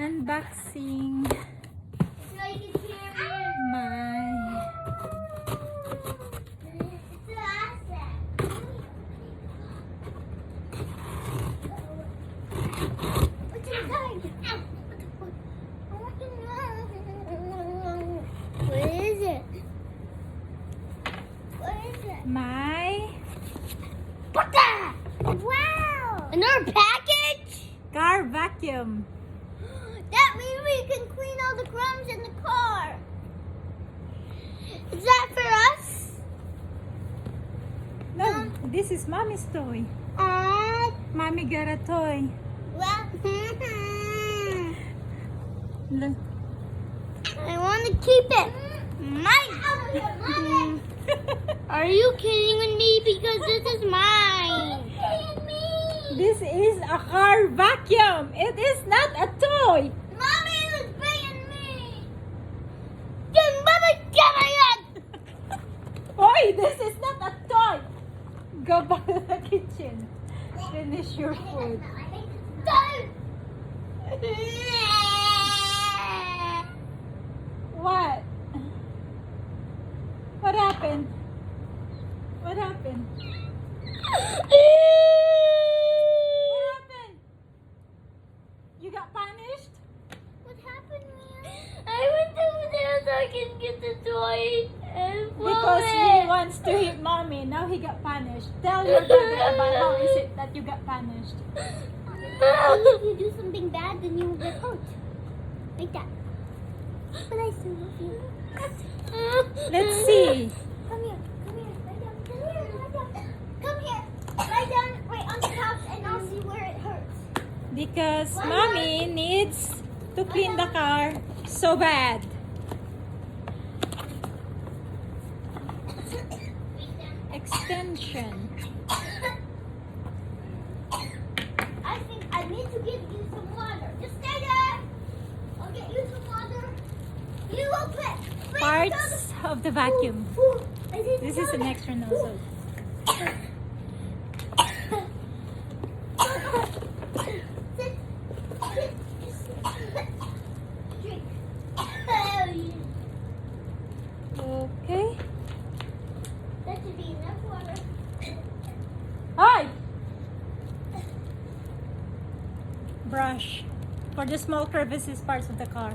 Unboxing my What is it? my What the? Wow! Another package? car vacuum. That means we can clean all the crumbs in the car. Is that for us? No, this is mommy's toy. Mommy got a toy. Well, Look. I want to keep it. Mine. Are you kidding with me? Because this is mine. This is a car vacuum. It is not a toy. Mommy was bringing me. Then Mama get it. Oi, this is not a toy. Go back to the kitchen. Finish your food. What? What happened? What happened? What happened? You got punished? What happened, Mia? I went over there so I can get the toy and blow Because it. he wants to hit mommy. Now he got punished. Tell your brother about how is it that you got punished. If you do something bad, then you will get hurt. Like that. But I still love you. Let's see. Come here. Come here. Lie down. Come here. Lie down. Come here. Lie down right on the couch and I'll see where it hurts. Because mommy needs to clean the car so bad. Extension. I think I need to give you some water. Just stay there. I'll get you some water. You will play. Parts of the vacuum. This is an extra nozzle. Sit. Drink. Okay. That should be enough water. Hi! Brush for the small crevices parts of the car.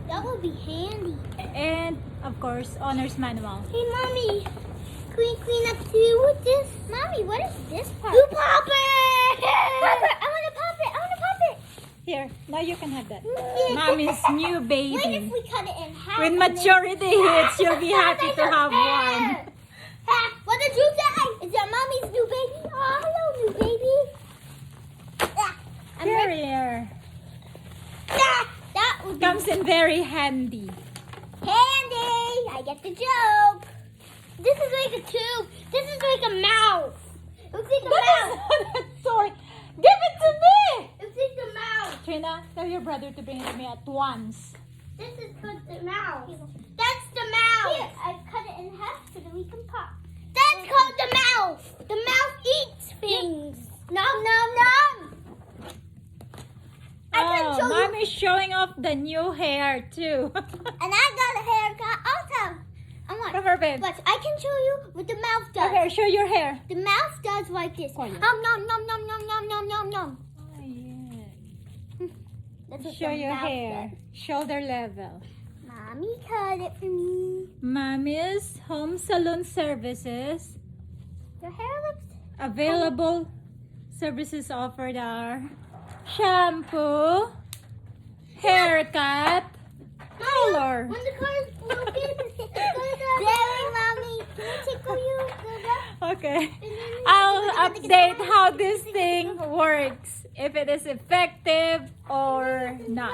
That would be handy. And of course, owner's manual. Hey, Mommy. Can we clean up too with this? Mommy, what is this part? You pop it! Pop it! I want to pop it! I want to pop it! Here, now you can have that. Yeah. Mommy's new What if baby. we cut it in half? When and then- maturity hits, you'll be happy to have one. Ha, what did you say? Is that Mommy's new baby? Oh, hello, new baby. Ah, I'm ready. Carrier. Ah, that would be Comes in very handy. handy. I get the joke. This is like a tube. This is like a mouse. It looks like a mouse. That is not a toy. Give it to me! It looks like a mouse. Trina, tell your brother to bring it to me at once. This is called the mouse. That's the mouse. Here, I cut it in half so that we can pop. That's called the mouse. The mouse eats things. Nom nom nom. I can show you. Mommy's showing off the new hair too. And I got a haircut also. I want. Come here, babe. But I can show you what the mouse does. Okay, show your hair. The mouse does like this. Oh, yeah. Nom nom nom nom nom nom nom nom. Oh, yeah. That's what Show the your mouse hair. Shoulder level. does. Mommy cut it for me. Mommy's home salon services. Your hair looks. Available services offered are shampoo, haircut, color. When the car is broken, Daddy, Mommy, can I tickle you? Okay. I'll update how this thing works. If it is effective or not.